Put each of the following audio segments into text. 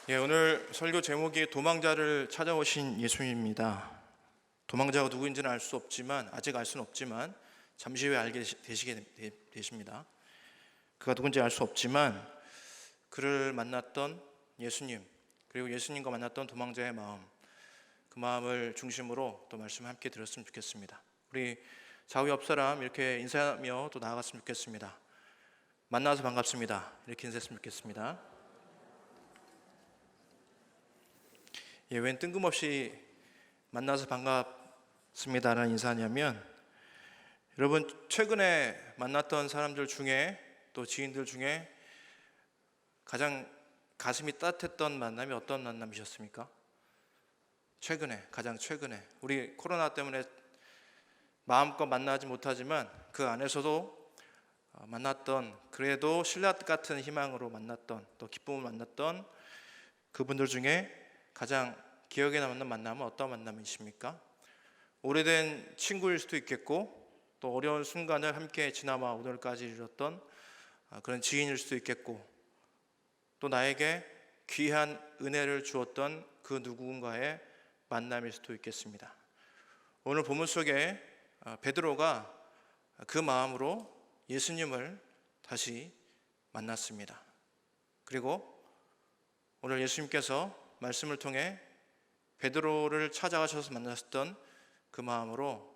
오늘 설교 제목이 도망자를 찾아오신 예수님입니다. 도망자가 누구인지는 알 수 없지만, 아직 알 수는 없지만 잠시 후에 알게 되시게 되십니다. 그가 누군지 알 수 없지만 그를 만났던 예수님, 그리고 예수님과 만났던 도망자의 마음, 그 마음을 중심으로 또 말씀 함께 들었으면 좋겠습니다. 우리 좌우 옆 사람 이렇게 인사하며 또 나아갔으면 좋겠습니다. 만나서 반갑습니다. 이렇게 인사했으면 좋겠습니다. 웬 뜬금없이 만나서 반갑습니다라는 인사냐면, 여러분 최근에 만났던 사람들 중에, 또 지인들 중에 가장 가슴이 따뜻했던 만남이 어떤 만남이셨습니까? 가장 최근에 우리 코로나 때문에 마음껏 만나지 못하지만 그 안에서도 만났던, 그래도 신라 같은 희망으로 만났던, 또 기쁨을 만났던 그분들 중에 가장 기억에 남는 만남은 어떤 만남이십니까? 오래된 친구일 수도 있겠고, 또 어려운 순간을 함께 지나와 오늘까지 이뤘던 그런 지인일 수도 있겠고, 또 나에게 귀한 은혜를 주었던 그 누군가의 만남일 수도 있겠습니다. 오늘 본문 속에 베드로가 그 마음으로 예수님을 다시 만났습니다. 그리고 오늘 예수님께서 말씀을 통해 베드로를 찾아가셔서 만나셨던 그 마음으로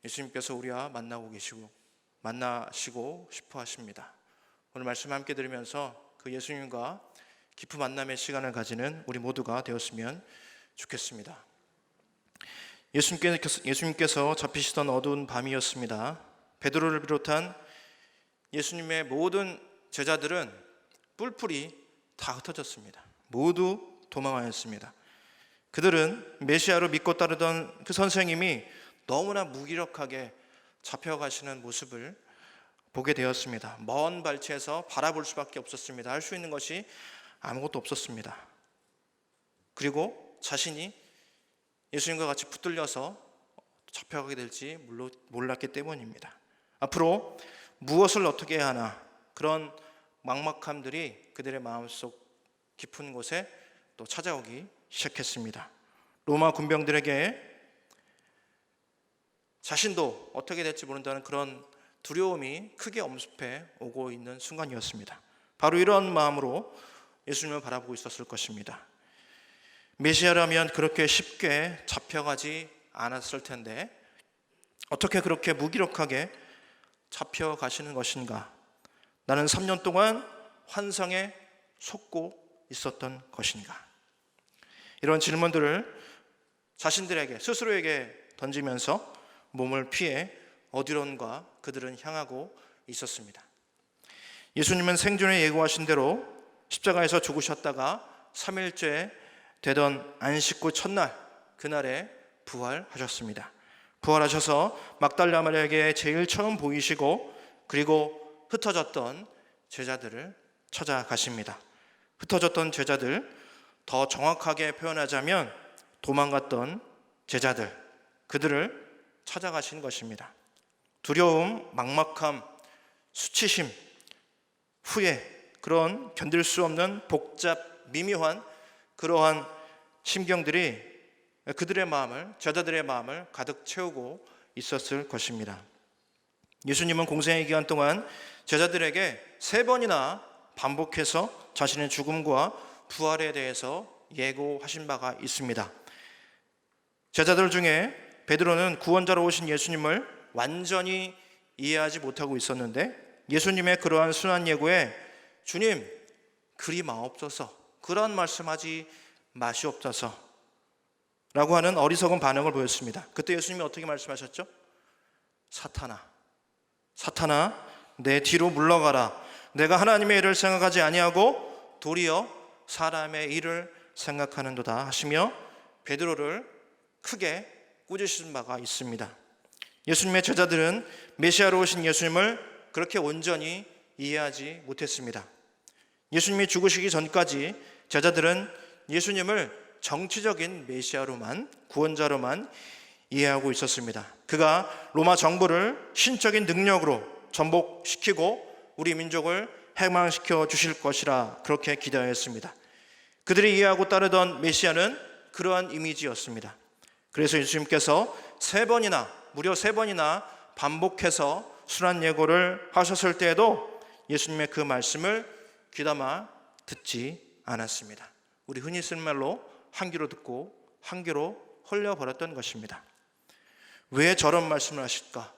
예수님께서 우리와 만나시고 싶어 하십니다. 오늘 말씀 함께 들으면서 그 예수님과 깊은 만남의 시간을 가지는 우리 모두가 되었으면 좋겠습니다. 예수님께서 잡히시던 어두운 밤이었습니다. 베드로를 비롯한 예수님의 모든 제자들은 뿔뿔이 다 흩어졌습니다. 모두 도망하였습니다. 그들은 메시아로 믿고 따르던 그 선생님이 너무나 무기력하게 잡혀가시는 모습을 보게 되었습니다. 먼 발치에서 바라볼 수밖에 없었습니다. 할 수 있는 것이 아무것도 없었습니다. 그리고 자신이 예수님과 같이 붙들려서 잡혀가게 될지 몰랐기 때문입니다. 앞으로 무엇을 어떻게 해야 하나, 그런 막막함들이 그들의 마음속 깊은 곳에 또 찾아오기 시작했습니다. 로마 군병들에게 자신도 어떻게 될지 모른다는 그런 두려움이 크게 엄습해 오고 있는 순간이었습니다. 바로 이런 마음으로 예수님을 바라보고 있었을 것입니다. 메시아라면 그렇게 쉽게 잡혀가지 않았을 텐데 어떻게 그렇게 무기력하게 잡혀가시는 것인가? 나는 3년 동안 환상에 속고 있었던 것인가? 이런 질문들을 자신들에게, 스스로에게 던지면서 몸을 피해 어디론가 그들은 향하고 있었습니다. 예수님은 생전에 예고하신 대로 십자가에서 죽으셨다가 3일째 되던 안식구 첫날, 그날에 부활하셨습니다. 부활하셔서 막달라 마리아에게 제일 처음 보이시고, 그리고 흩어졌던 제자들을 찾아가십니다. 흩어졌던 제자들, 더 정확하게 표현하자면 도망갔던 제자들, 그들을 찾아가신 것입니다. 두려움, 막막함, 수치심, 후회, 그런 견딜 수 없는 복잡, 미묘한 그러한 심경들이 그들의 마음을, 제자들의 마음을 가득 채우고 있었을 것입니다. 예수님은 공생의 기간 동안 제자들에게 3번이나 반복해서 자신의 죽음과 부활에 대해서 예고하신 바가 있습니다. 제자들 중에 베드로는 구원자로 오신 예수님을 완전히 이해하지 못하고 있었는데, 예수님의 그러한 순한 예고에 주님, 그리 마옵소서, 그런 말씀하지 마시옵소서 라고 하는 어리석은 반응을 보였습니다. 그때 예수님이 어떻게 말씀하셨죠? 사탄아, 내 뒤로 물러가라. 내가 하나님의 일을 생각하지 아니하고 도리어 사람의 일을 생각하는도다 하시며 베드로를 크게 꾸짖으신 바가 있습니다. 예수님의 제자들은 메시아로 오신 예수님을 그렇게 온전히 이해하지 못했습니다. 예수님이 죽으시기 전까지 제자들은 예수님을 정치적인 메시아로만, 구원자로만 이해하고 있었습니다. 그가 로마 정부를 신적인 능력으로 전복시키고 우리 민족을 해방시켜 주실 것이라 그렇게 기대하였습니다. 그들이 이해하고 따르던 메시아는 그러한 이미지였습니다. 그래서 예수님께서 무려 세 번이나 반복해서 순환 예고를 하셨을 때에도 예수님의 그 말씀을 귀담아 듣지 않았습니다. 우리 흔히 쓰는 말로 한 귀로 듣고 한 귀로 흘려버렸던 것입니다. 왜 저런 말씀을 하실까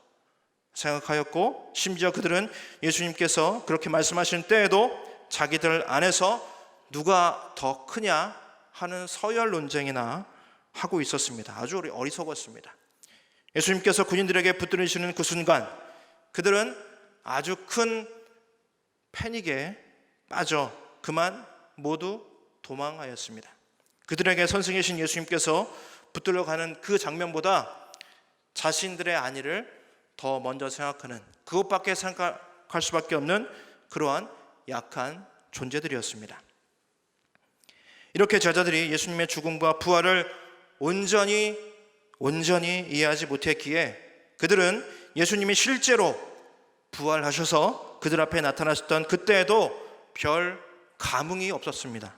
생각하였고, 심지어 그들은 예수님께서 그렇게 말씀하신 때에도 자기들 안에서 누가 더 크냐 하는 서열 논쟁이나 하고 있었습니다. 아주 어리석었습니다. 예수님께서 군인들에게 붙들으시는 그 순간 그들은 아주 큰 패닉에 빠져 그만 모두 도망하였습니다. 그들에게 선생이신 예수님께서 붙들려 가는 그 장면보다 자신들의 안위를 더 먼저 생각하는, 그것밖에 생각할 수밖에 없는 그러한 약한 존재들이었습니다. 이렇게 제자들이 예수님의 죽음과 부활을 온전히 이해하지 못했기에 그들은 예수님이 실제로 부활하셔서 그들 앞에 나타나셨던 그때에도 별 감흥이 없었습니다.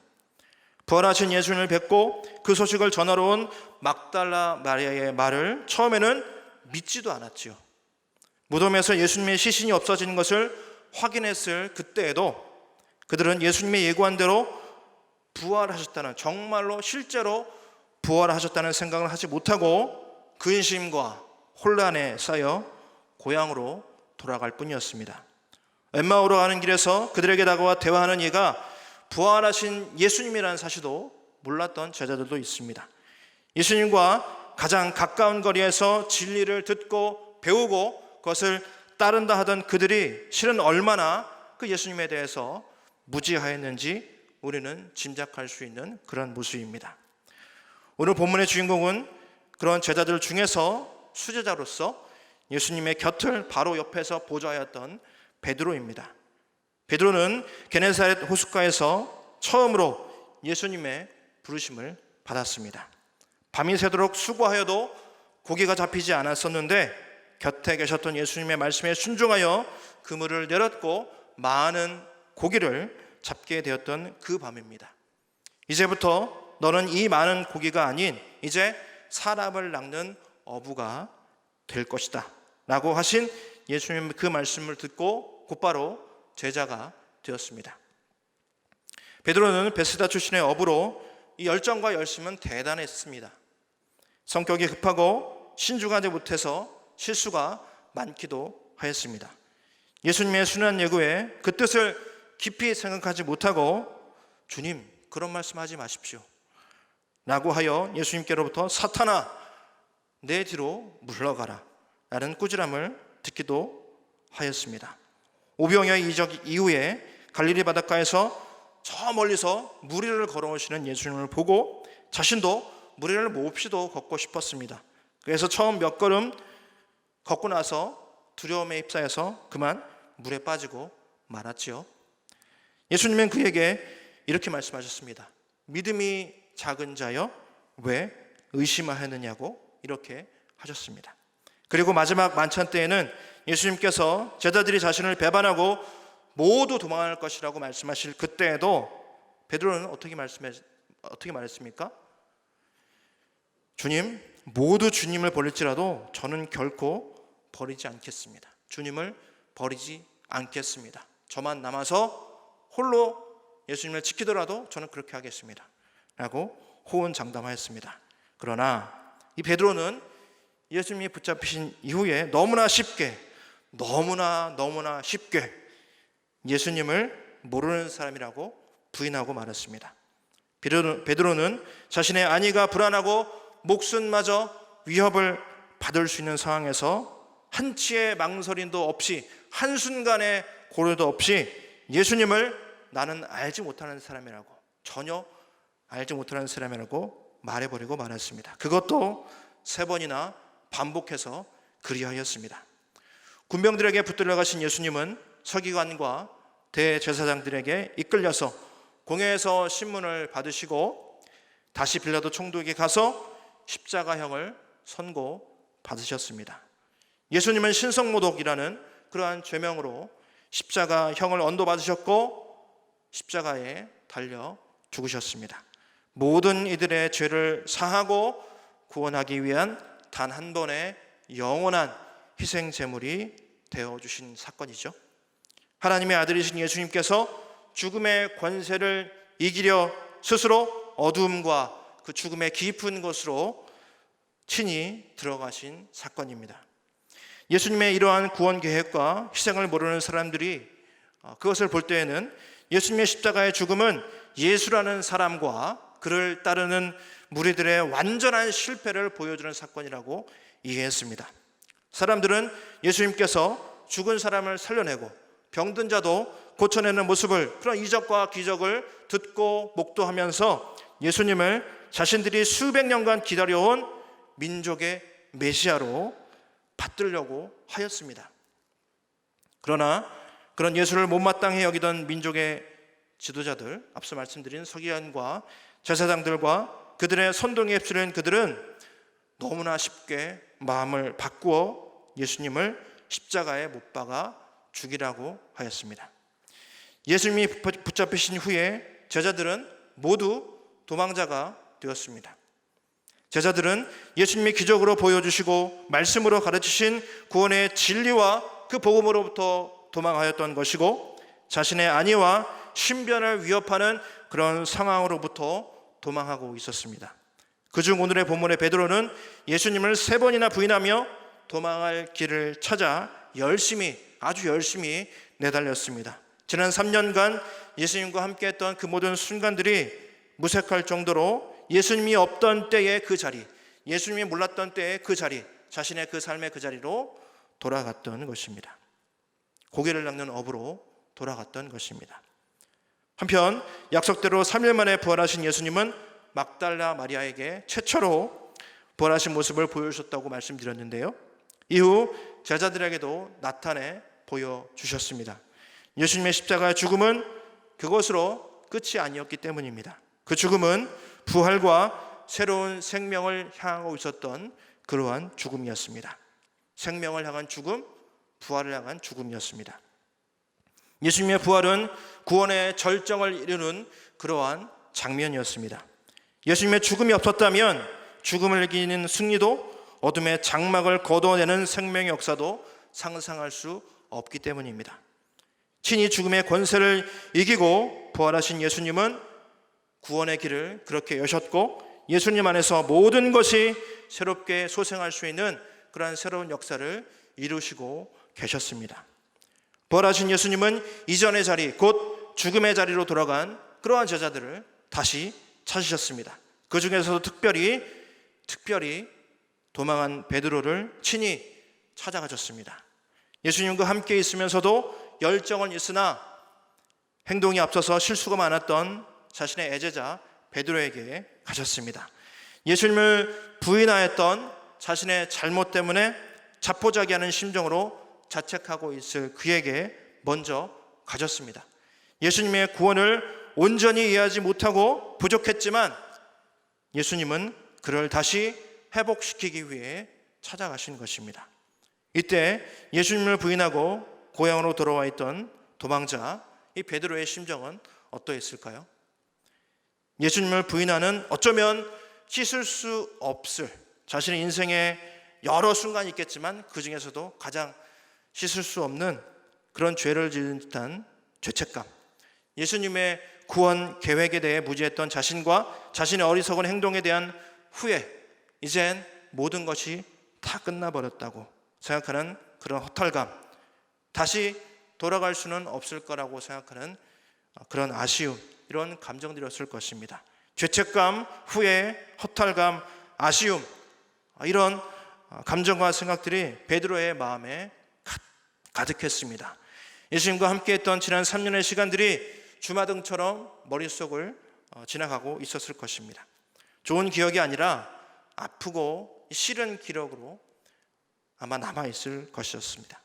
부활하신 예수님을 뵙고 그 소식을 전하러 온 막달라 마리아의 말을 처음에는 믿지도 않았지요. 무덤에서 예수님의 시신이 없어진 것을 확인했을 그때에도 그들은 예수님의 예고한 대로 부활하셨다는, 정말로 실제로 부활하셨다는 생각을 하지 못하고 근심과 혼란에 쌓여 고향으로 돌아갈 뿐이었습니다. 엠마오로 가는 길에서 그들에게 다가와 대화하는 이가 부활하신 예수님이라는 사실도 몰랐던 제자들도 있습니다. 예수님과 가장 가까운 거리에서 진리를 듣고 배우고 그것을 따른다 하던 그들이 실은 얼마나 그 예수님에 대해서 무지하였는지 우리는 짐작할 수 있는 그런 모습입니다. 오늘 본문의 주인공은 그런 제자들 중에서 수제자로서 예수님의 곁을 바로 옆에서 보좌하였던 베드로입니다. 베드로는 게네사렛 호숫가에서 처음으로 예수님의 부르심을 받았습니다. 밤이 새도록 수고하여도 고기가 잡히지 않았었는데 곁에 계셨던 예수님의 말씀에 순종하여 그물을 내렸고 많은 고기를 잡게 되었던 그 밤입니다. 이제부터 너는 이 많은 고기가 아닌 이제 사람을 낚는 어부가 될 것이다 라고 하신 예수님의 그 말씀을 듣고 곧바로 제자가 되었습니다. 베드로는 베세다 출신의 어부로 이 열정과 열심은 대단했습니다. 성격이 급하고 신중하지 못해서 실수가 많기도 하였습니다. 예수님의 순환 예고에 그 뜻을 깊이 생각하지 못하고 주님 그런 말씀하지 마십시오 라고 하여 예수님께로부터 사탄아 내 뒤로 물러가라 라는 꾸지람을 듣기도 하였습니다. 오병이어의 이적 이후에 갈릴리 바닷가에서 저 멀리서 무리를 걸어오시는 예수님을 보고 자신도 무리를 몹시도 걷고 싶었습니다. 그래서 처음 몇 걸음 걷고 나서 두려움에 휩싸여서 그만 물에 빠지고 말았지요. 예수님은 그에게 이렇게 말씀하셨습니다. 믿음이 작은 자여 왜 의심하였느냐고 이렇게 하셨습니다. 그리고 마지막 만찬 때에는 예수님께서 제자들이 자신을 배반하고 모두 도망할 것이라고 말씀하실 그때에도 베드로는 어떻게 말했습니까? 주님, 모두 주님을 버릴지라도 저는 결코 버리지 않겠습니다. 주님을 버리지 않겠습니다. 저만 남아서 홀로 예수님을 지키더라도 저는 그렇게 하겠습니다 라고 호언장담하였습니다. 그러나 이 베드로는 예수님이 붙잡히신 이후에 너무나 쉽게 예수님을 모르는 사람이라고 부인하고 말았습니다. 베드로는 자신의 안위가 불안하고 목숨마저 위협을 받을 수 있는 상황에서 한치의 망설임도 없이 한순간의 고려도 없이 예수님을 나는 알지 못하는 사람이라고, 전혀 알지 못하는 사람이라고 말해버리고 말았습니다. 그것도 3번이나 반복해서 그리하였습니다. 군병들에게 붙들려 가신 예수님은 서기관과 대제사장들에게 이끌려서 공회에서 신문을 받으시고 다시 빌라도 총독에게 가서 십자가형을 선고받으셨습니다. 예수님은 신성모독이라는 그러한 죄명으로 십자가형을 언도받으셨고 십자가에 달려 죽으셨습니다. 모든 이들의 죄를 사하고 구원하기 위한 단 한 번의 영원한 희생 제물이 되어주신 사건이죠. 하나님의 아들이신 예수님께서 죽음의 권세를 이기려 스스로 어두움과 그 죽음의 깊은 곳으로 친히 들어가신 사건입니다. 예수님의 이러한 구원 계획과 희생을 모르는 사람들이 그것을 볼 때에는 예수님의 십자가의 죽음은 예수라는 사람과 그를 따르는 무리들의 완전한 실패를 보여주는 사건이라고 이해했습니다. 사람들은 예수님께서 죽은 사람을 살려내고 병든 자도 고쳐내는 모습을, 그런 이적과 기적을 듣고 목도하면서 예수님을 자신들이 수백 년간 기다려온 민족의 메시아로 받들려고 하였습니다. 그러나 그런 예수를 못마땅히 여기던 민족의 지도자들, 앞서 말씀드린 서기관과 제사장들과 그들의 선동에 휩쓸린 그들은 너무나 쉽게 마음을 바꾸어 예수님을 십자가에 못 박아 죽이라고 하였습니다. 예수님이 붙잡히신 후에 제자들은 모두 도망자가 되었습니다. 제자들은 예수님이 기적으로 보여주시고 말씀으로 가르치신 구원의 진리와 그 복음으로부터 도망하였던 것이고, 자신의 안위와 신변을 위협하는 그런 상황으로부터 도망하고 있었습니다. 그중 오늘의 본문의 베드로는 예수님을 3번이나 부인하며 도망할 길을 찾아 아주 열심히 내달렸습니다. 지난 3년간 예수님과 함께했던 그 모든 순간들이 무색할 정도로 예수님이 없던 때의 그 자리, 예수님이 몰랐던 때의 그 자리, 자신의 그 삶의 그 자리로 돌아갔던 것입니다. 고개를 닦는 업으로 돌아갔던 것입니다. 한편 약속대로 3일 만에 부활하신 예수님은 막달라 마리아에게 최초로 부활하신 모습을 보여주셨다고 말씀드렸는데요, 이후 제자들에게도 나타내 보여주셨습니다. 예수님의 십자가의 죽음은 그것으로 끝이 아니었기 때문입니다. 그 죽음은 부활과 새로운 생명을 향하고 있었던 그러한 죽음이었습니다. 생명을 향한 죽음, 부활을 향한 죽음이었습니다. 예수님의 부활은 구원의 절정을 이루는 그러한 장면이었습니다. 예수님의 죽음이 없었다면 죽음을 이기는 승리도, 어둠의 장막을 걷어내는 생명의 역사도 상상할 수 없기 때문입니다. 친히 죽음의 권세를 이기고 부활하신 예수님은 구원의 길을 그렇게 여셨고, 예수님 안에서 모든 것이 새롭게 소생할 수 있는 그러한 새로운 역사를 이루시고 계셨습니다. 부활하신 예수님은 이전의 자리, 곧 죽음의 자리로 돌아간 그러한 제자들을 다시 찾으셨습니다. 그 중에서도 특별히 도망한 베드로를 친히 찾아가셨습니다. 예수님과 함께 있으면서도 열정은 있으나 행동이 앞서서 실수가 많았던 자신의 애제자 베드로에게 가셨습니다. 예수님을 부인하였던 자신의 잘못 때문에 자포자기하는 심정으로 자책하고 있을 그에게 먼저 가셨습니다. 예수님의 구원을 온전히 이해하지 못하고 부족했지만 예수님은 그를 다시 회복시키기 위해 찾아가신 것입니다. 이때 예수님을 부인하고 고향으로 돌아와 있던 도망자 이 베드로의 심정은 어떠했을까요? 예수님을 부인하는, 어쩌면 씻을 수 없을, 자신의 인생에 여러 순간이 있겠지만 그 중에서도 가장 씻을 수 없는 그런 죄를 지은 듯한 죄책감, 예수님의 구원 계획에 대해 무지했던 자신과 자신의 어리석은 행동에 대한 후회, 이젠 모든 것이 다 끝나버렸다고 생각하는 그런 허탈감, 다시 돌아갈 수는 없을 거라고 생각하는 그런 아쉬움, 이런 감정들이었을 것입니다. 죄책감, 후회, 허탈감, 아쉬움, 이런 감정과 생각들이 베드로의 마음에 가득했습니다. 예수님과 함께했던 지난 3년의 시간들이 주마등처럼 머릿속을 지나가고 있었을 것입니다. 좋은 기억이 아니라 아프고 싫은 기록으로 아마 남아있을 것이었습니다.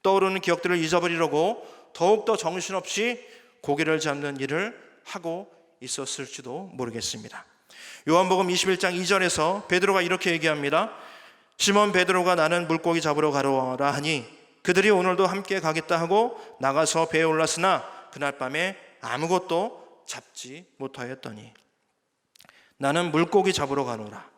떠오르는 기억들을 잊어버리려고 더욱더 정신없이 고개를 잡는 일을 하고 있었을지도 모르겠습니다. 요한복음 21장 2절에서 베드로가 이렇게 얘기합니다. 시몬 베드로가 나는 물고기 잡으러 가라 하니 그들이 오늘도 함께 가겠다 하고 나가서 배에 올랐으나 그날 밤에 아무것도 잡지 못하였더니 나는 물고기 잡으러 가노라.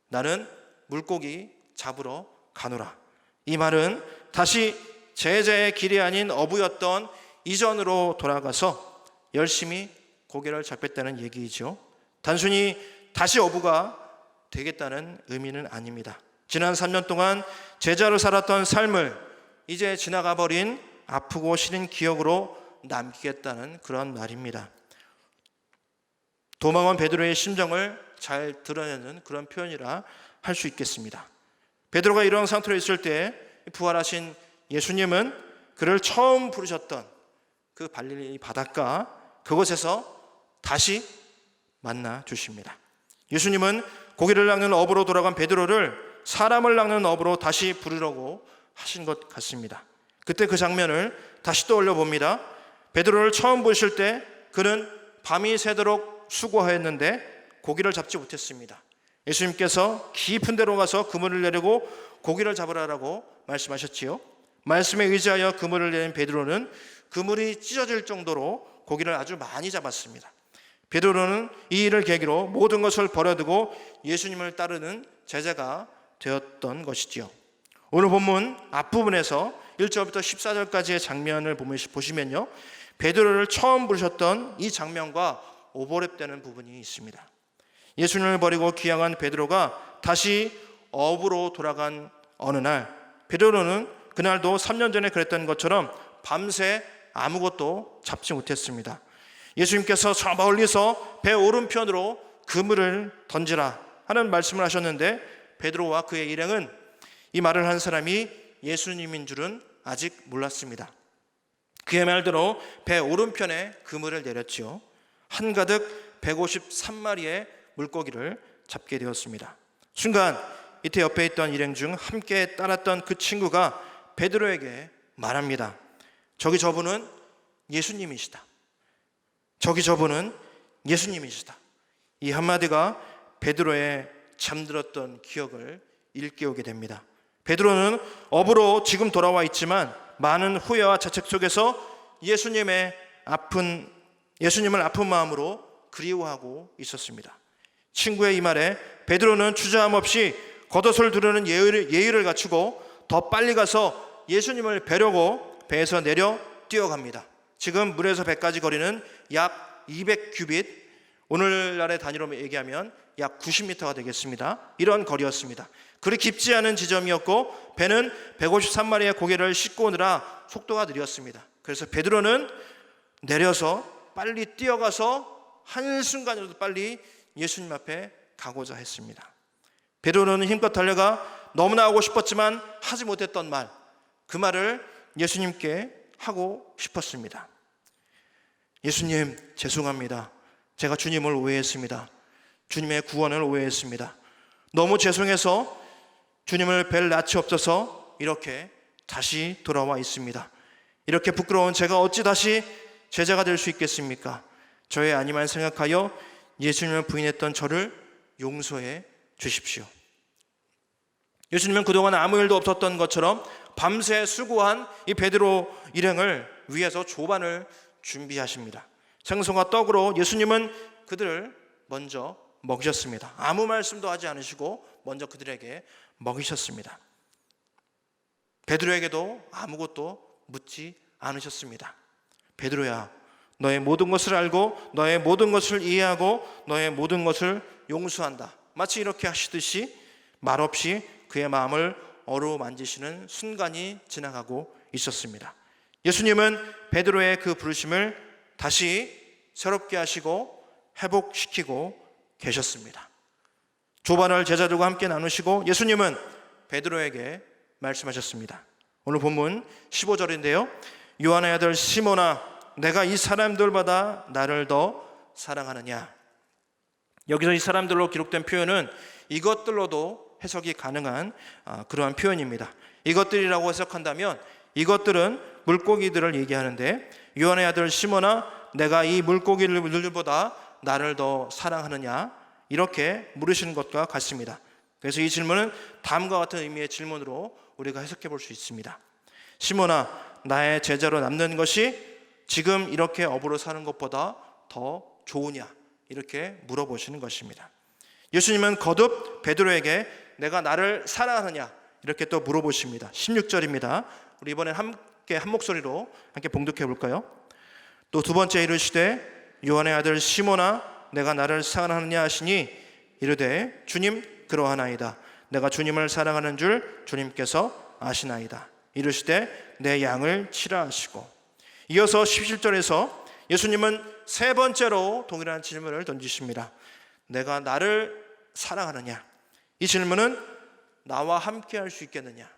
나는 물고기 잡으러 가노라. 이 말은 다시 제자의 길이 아닌 어부였던 이전으로 돌아가서 열심히 고기를 잡겠다는 얘기이죠. 단순히 다시 어부가 되겠다는 의미는 아닙니다. 지난 3년 동안 제자로 살았던 삶을 이제 지나가 버린 아프고 시린 기억으로 남기겠다는 그런 말입니다. 도망 온 베드로의 심정을 잘 드러내는 그런 표현이라 할 수 있겠습니다. 베드로가 이런 상태로 있을 때 부활하신 예수님은 그를 처음 부르셨던 그 갈릴리 바닷가 그곳에서 다시 만나 주십니다. 예수님은 고기를 낚는 어부로 돌아간 베드로를 사람을 낚는 어부로 다시 부르려고 하신 것 같습니다. 그때 그 장면을 다시 떠올려 봅니다. 베드로를 처음 보실 때 그는 밤이 새도록 수고하였는데 고기를 잡지 못했습니다. 예수님께서 깊은 데로 가서 그물을 내리고 고기를 잡으라고 말씀하셨지요. 말씀에 의지하여 그물을 내린 베드로는 그물이 찢어질 정도로 고기를 아주 많이 잡았습니다. 베드로는 이 일을 계기로 모든 것을 버려두고 예수님을 따르는 제자가 되었던 것이지요. 오늘 본문 앞부분에서 1절부터 14절까지의 장면을 보시면요, 베드로를 처음 부르셨던 이 장면과 오버랩되는 부분이 있습니다. 예수님을 버리고 귀향한 베드로가 다시 어부로 돌아간 어느 날, 베드로는 그날도 3년 전에 그랬던 것처럼 밤새 아무것도 잡지 못했습니다. 예수님께서 저 멀리서 배 오른편으로 그물을 던지라 하는 말씀을 하셨는데 베드로와 그의 일행은 이 말을 한 사람이 예수님인 줄은 아직 몰랐습니다. 그의 말대로 배 오른편에 그물을 내렸지요. 한가득 153마리의 물고기를 잡게 되었습니다. 순간 이때 옆에 있던 일행 중 함께 따랐던 그 친구가 베드로에게 말합니다. 저기 저분은 예수님이시다. 저기 저분은 예수님이시다. 이 한마디가 베드로의 잠들었던 기억을 일깨우게 됩니다. 베드로는 어부로 지금 돌아와 있지만 많은 후회와 자책 속에서 예수님을 아픈 마음으로 그리워하고 있었습니다. 친구의 이 말에 베드로는 주저함 없이 겉옷을 두르는 예의를 갖추고 더 빨리 가서 예수님을 뵈려고 배에서 내려 뛰어갑니다. 지금 물에서 배까지 거리는 약 200규빗, 오늘날의 단위로 얘기하면 약 90m가 되겠습니다. 이런 거리였습니다. 그리 깊지 않은 지점이었고 배는 153마리의 고기를 싣고 오느라 속도가 느렸습니다. 그래서 베드로는 내려서 빨리 뛰어가서 한순간이라도 빨리 예수님 앞에 가고자 했습니다. 베드로는 힘껏 달려가 너무나 하고 싶었지만 하지 못했던 말, 그 말을 예수님께 하고 싶었습니다. 예수님, 죄송합니다. 제가 주님을 오해했습니다. 주님의 구원을 오해했습니다. 너무 죄송해서 주님을 뵐 낯이 없어서 이렇게 다시 돌아와 있습니다. 이렇게 부끄러운 제가 어찌 다시 제자가 될 수 있겠습니까? 저의 아니만 생각하여 예수님을 부인했던 저를 용서해 주십시오. 예수님은 그동안 아무 일도 없었던 것처럼 밤새 수고한 이 베드로 일행을 위해서 조반을 준비하십니다. 생선과 떡으로 예수님은 그들을 먼저 먹이셨습니다. 아무 말씀도 하지 않으시고 먼저 그들에게 먹이셨습니다. 베드로에게도 아무것도 묻지 않으셨습니다. 베드로야, 너의 모든 것을 알고 너의 모든 것을 이해하고 너의 모든 것을 용서한다. 마치 이렇게 하시듯이 말없이 그의 마음을 어루만지시는 순간이 지나가고 있었습니다. 예수님은 베드로의 그 부르심을 다시 새롭게 하시고 회복시키고 계셨습니다. 조반을 제자들과 함께 나누시고 예수님은 베드로에게 말씀하셨습니다. 오늘 본문 15절인데요. 요한의 아들 시몬아, 내가 이 사람들보다 나를 더 사랑하느냐. 여기서 이 사람들로 기록된 표현은 이것들로도 해석이 가능한 그러한 표현입니다. 이것들이라고 해석한다면 이것들은 물고기들을 얘기하는데, 요한의 아들 시몬아, 내가 이 물고기들보다 나를 더 사랑하느냐, 이렇게 물으시는 것과 같습니다. 그래서 이 질문은 다음과 같은 의미의 질문으로 우리가 해석해 볼 수 있습니다. 시몬아, 나의 제자로 남는 것이 지금 이렇게 어부로 사는 것보다 더 좋으냐 이렇게 물어보시는 것입니다. 예수님은 거듭 베드로에게 내가 나를 사랑하느냐 이렇게 또 물어보십니다. 16절입니다. 우리 이번엔 함께 한 목소리로 함께 봉독해 볼까요? 또 두 번째 이르시되 요한의 아들 시몬아 내가 나를 사랑하느냐 하시니 이르되 주님 그러하나이다. 내가 주님을 사랑하는 줄 주님께서 아시나이다. 이르시되 내 양을 치라 하시고, 이어서 17절에서 예수님은 세 번째로 동일한 질문을 던지십니다. 내가 나를 사랑하느냐? 이 질문은 나와 함께 할 수 있겠느냐?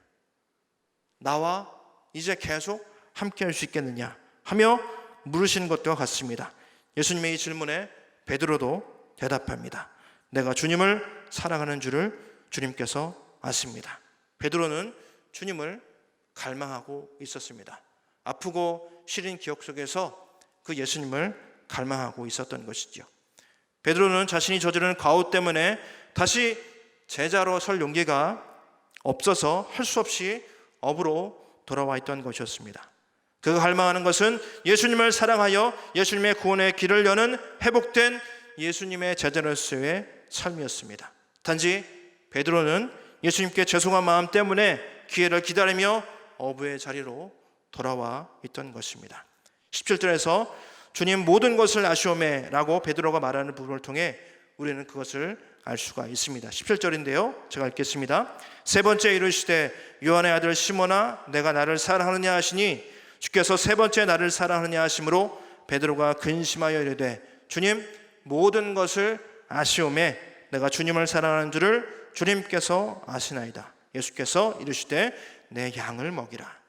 나와 이제 계속 함께 할 수 있겠느냐? 하며 물으시는 것과 같습니다. 예수님의 이 질문에 베드로도 대답합니다. 내가 주님을 사랑하는 줄을 주님께서 아십니다. 베드로는 주님을 갈망하고 있었습니다. 아프고 시린 기억 속에서 그 예수님을 갈망하고 있었던 것이죠. 베드로는 자신이 저지른 과오 때문에 다시 제자로 설 용기가 없어서 할 수 없이 업으로 돌아와 있던 것이었습니다. 그가 갈망하는 것은 예수님을 사랑하여 예수님의 구원의 길을 여는 회복된 예수님의 제자로서의 삶이었습니다. 단지 베드로는 예수님께 죄송한 마음 때문에 기회를 기다리며 어부의 자리로 돌아와 있던 것입니다. 17절에서 주님 모든 것을 아시오매 라고 베드로가 말하는 부분을 통해 우리는 그것을 알 수가 있습니다. 17절인데요, 제가 읽겠습니다. 세 번째 이르시되 요한의 아들 시몬아 내가 나를 사랑하느냐 하시니 주께서 세 번째 나를 사랑하느냐 하심으로 베드로가 근심하여 이르되 주님 모든 것을 아시오매 내가 주님을 사랑하는 줄을 주님께서 아시나이다. 예수께서 이르시되 내 양을 먹이라.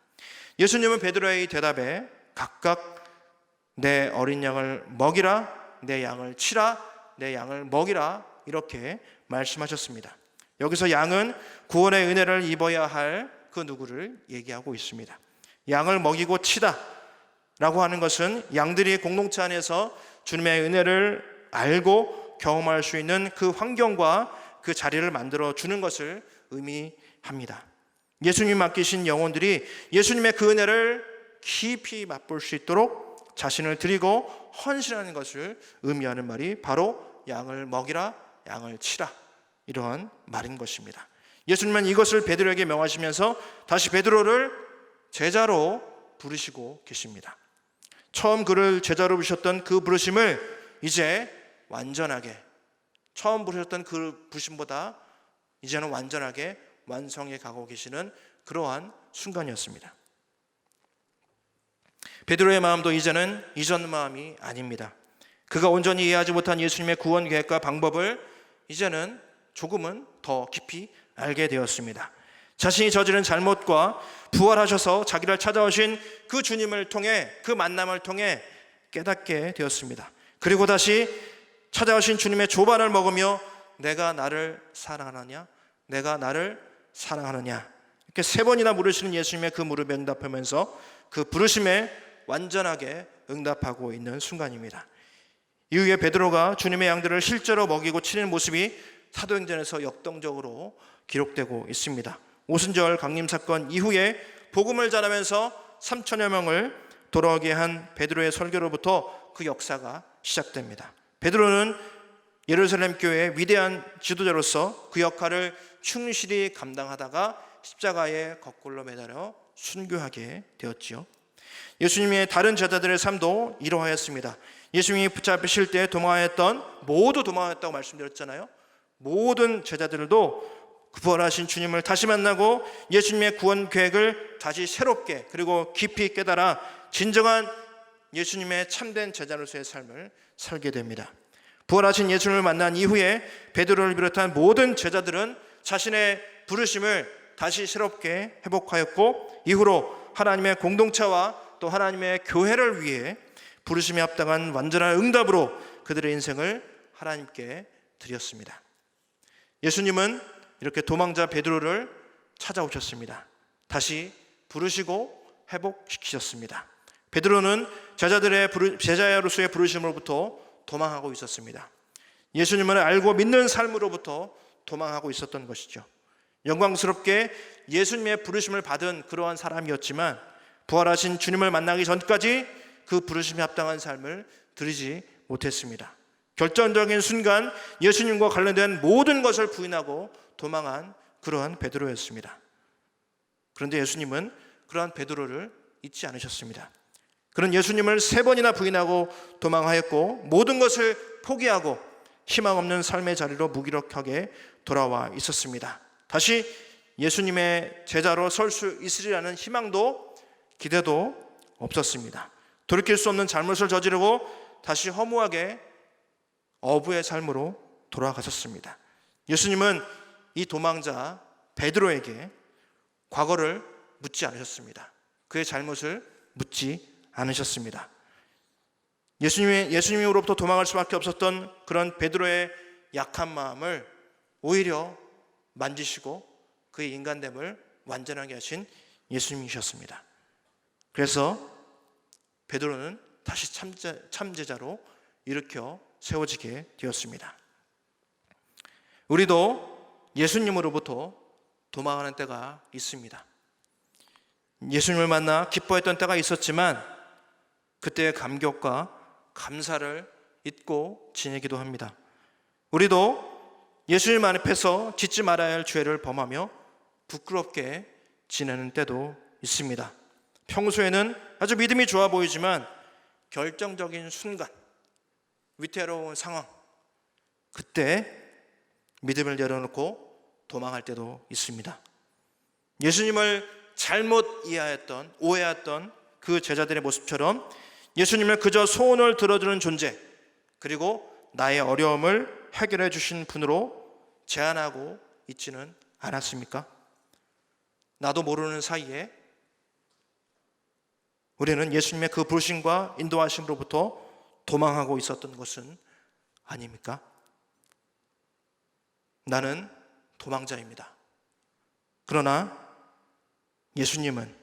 예수님은 베드로의 대답에 각각 내 어린 양을 먹이라, 내 양을 치라, 내 양을 먹이라 이렇게 말씀하셨습니다. 여기서 양은 구원의 은혜를 입어야 할 그 누구를 얘기하고 있습니다. 양을 먹이고 치다 라고 하는 것은 양들이 공동체 안에서 주님의 은혜를 알고 경험할 수 있는 그 환경과 그 자리를 만들어 주는 것을 의미합니다. 예수님이 맡기신 영혼들이 예수님의 그 은혜를 깊이 맛볼 수 있도록 자신을 드리고 헌신하는 것을 의미하는 말이 바로 양을 먹이라, 양을 치라 이러한 말인 것입니다. 예수님은 이것을 베드로에게 명하시면서 다시 베드로를 제자로 부르시고 계십니다. 처음 그를 제자로 부르셨던 그 부르심을 이제 완전하게, 처음 부르셨던 그 부르심보다 이제는 완전하게 완성해 가고 계시는 그러한 순간이었습니다. 베드로의 마음도 이제는 이전 마음이 아닙니다. 그가 온전히 이해하지 못한 예수님의 구원 계획과 방법을 이제는 조금은 더 깊이 알게 되었습니다. 자신이 저지른 잘못과 부활하셔서 자기를 찾아오신 그 주님을 통해, 그 만남을 통해 깨닫게 되었습니다. 그리고 다시 찾아오신 주님의 조반을 먹으며 내가 나를 사랑하느냐, 내가 나를 사랑하느냐 이렇게 세 번이나 물으시는 예수님의 그 물음에 응답하면서 그 부르심에 완전하게 응답하고 있는 순간입니다. 이후에 베드로가 주님의 양들을 실제로 먹이고 치는 모습이 사도행전에서 역동적으로 기록되고 있습니다. 오순절 강림 사건 이후에 복음을 전하면서 3천여 명을 돌아오게 한 베드로의 설교로부터 그 역사가 시작됩니다. 베드로는 예루살렘 교회의 위대한 지도자로서 그 역할을 충실히 감당하다가 십자가에 거꾸로 매달려 순교하게 되었지요. 예수님의 다른 제자들의 삶도 이러하였습니다. 예수님이 붙잡히실 때 도망하였던, 모두 도망하였다고 말씀드렸잖아요. 모든 제자들도 부활하신 주님을 다시 만나고 예수님의 구원 계획을 다시 새롭게 그리고 깊이 깨달아 진정한 예수님의 참된 제자로서의 삶을 살게 됩니다. 부활하신 예수님을 만난 이후에 베드로를 비롯한 모든 제자들은 자신의 부르심을 다시 새롭게 회복하였고 이후로 하나님의 공동체와 또 하나님의 교회를 위해 부르심에 합당한 완전한 응답으로 그들의 인생을 하나님께 드렸습니다. 예수님은 이렇게 도망자 베드로를 찾아오셨습니다. 다시 부르시고 회복시키셨습니다. 베드로는 제자로서의 부르심으로부터 도망하고 있었습니다. 예수님을 알고 믿는 삶으로부터 도망하고 있었던 것이죠. 영광스럽게 예수님의 부르심을 받은 그러한 사람이었지만 부활하신 주님을 만나기 전까지 그 부르심에 합당한 삶을 드리지 못했습니다. 결정적인 순간 예수님과 관련된 모든 것을 부인하고 도망한 그러한 베드로였습니다. 그런데 예수님은 그러한 베드로를 잊지 않으셨습니다. 그는 예수님을 3번이나 부인하고 도망하였고 모든 것을 포기하고 희망 없는 삶의 자리로 무기력하게 돌아와 있었습니다. 다시 예수님의 제자로 설 수 있으리라는 희망도 기대도 없었습니다. 돌이킬 수 없는 잘못을 저지르고 다시 허무하게 어부의 삶으로 돌아가셨습니다. 예수님은 이 도망자 베드로에게 과거를 묻지 않으셨습니다. 그의 잘못을 묻지 않으셨습니다. 예수님으로부터 도망할 수밖에 없었던 그런 베드로의 약한 마음을 오히려 만지시고 그의 인간됨을 완전하게 하신 예수님이셨습니다. 그래서 베드로는 다시 참제자로 일으켜 세워지게 되었습니다. 우리도 예수님으로부터 도망하는 때가 있습니다. 예수님을 만나 기뻐했던 때가 있었지만 그때의 감격과 감사를 잊고 지내기도 합니다. 우리도 예수님 앞에서 짓지 말아야 할 죄를 범하며 부끄럽게 지내는 때도 있습니다. 평소에는 아주 믿음이 좋아 보이지만 결정적인 순간, 위태로운 상황, 그때 믿음을 내려놓고 도망할 때도 있습니다. 예수님을 잘못 이해했던, 오해했던 그 제자들의 모습처럼 예수님을 그저 소원을 들어주는 존재, 그리고 나의 어려움을 해결해 주신 분으로 제한하고 있지는 않았습니까? 나도 모르는 사이에 우리는 예수님의 그 부르심과 인도하심으로부터 도망하고 있었던 것은 아닙니까? 나는 도망자입니다. 그러나 예수님은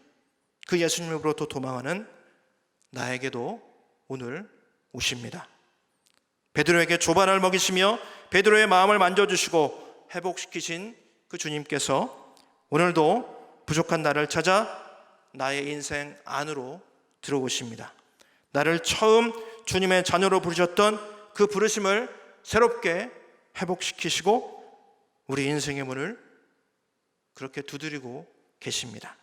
그 예수님으로부터 도망하는 나에게도 오늘 오십니다. 베드로에게 조반을 먹이시며 베드로의 마음을 만져주시고 회복시키신 그 주님께서 오늘도 부족한 나를 찾아 나의 인생 안으로 들어오십니다. 나를 처음 주님의 자녀로 부르셨던 그 부르심을 새롭게 회복시키시고 우리 인생의 문을 그렇게 두드리고 계십니다.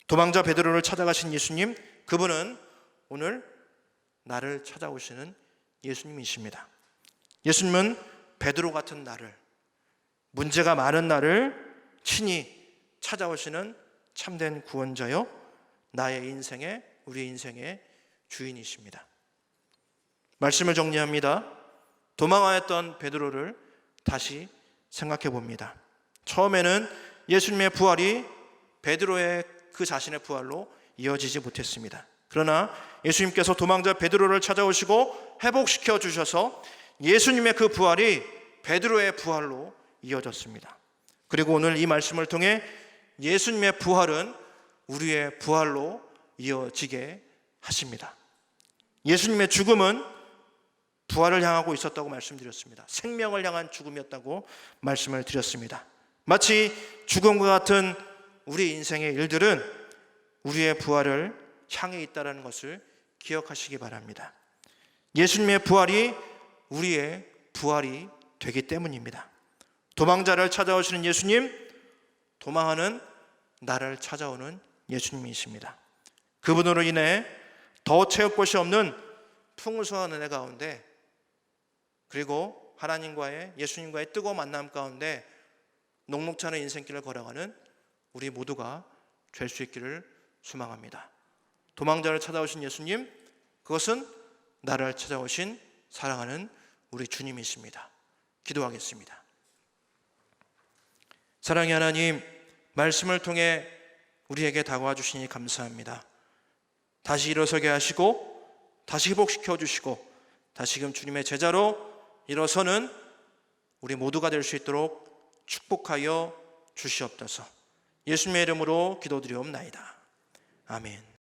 도망자 베드로를 찾아가신 예수님, 그분은 오늘 나를 찾아오시는 예수님이십니다. 예수님은 베드로 같은 나를, 문제가 많은 나를 친히 찾아오시는 참된 구원자요, 나의 인생의, 우리 인생의 주인이십니다. 말씀을 정리합니다. 도망하였던 베드로를 다시 생각해 봅니다. 처음에는 예수님의 부활이 베드로의 그 자신의 부활로 이어지지 못했습니다. 그러나 예수님께서 도망자 베드로를 찾아오시고 회복시켜 주셔서 예수님의 그 부활이 베드로의 부활로 이어졌습니다. 그리고 오늘 이 말씀을 통해 예수님의 부활은 우리의 부활로 이어지게 하십니다. 예수님의 죽음은 부활을 향하고 있었다고 말씀드렸습니다. 생명을 향한 죽음이었다고 말씀을 드렸습니다. 마치 죽음과 같은 우리 인생의 일들은 우리의 부활을 향해 있다는 것을 기억하시기 바랍니다. 예수님의 부활이 우리의 부활이 되기 때문입니다. 도망자를 찾아오시는 예수님, 도망하는 나를 찾아오는 예수님이십니다. 그분으로 인해 더 채울 것이 없는 풍성한 은혜 가운데, 그리고 하나님과의, 예수님과의 뜨거운 만남 가운데 녹록지 않은 인생길을 걸어가는 우리 모두가 될 수 있기를 소망합니다. 도망자를 찾아오신 예수님, 그것은 나를 찾아오신 사랑하는 우리 주님이십니다. 기도하겠습니다. 사랑의 하나님, 말씀을 통해 우리에게 다가와 주시니 감사합니다. 다시 일어서게 하시고 다시 회복시켜 주시고 다시금 주님의 제자로 일어서는 우리 모두가 될 수 있도록 축복하여 주시옵소서. 예수님의 이름으로 기도드리옵나이다. 아멘.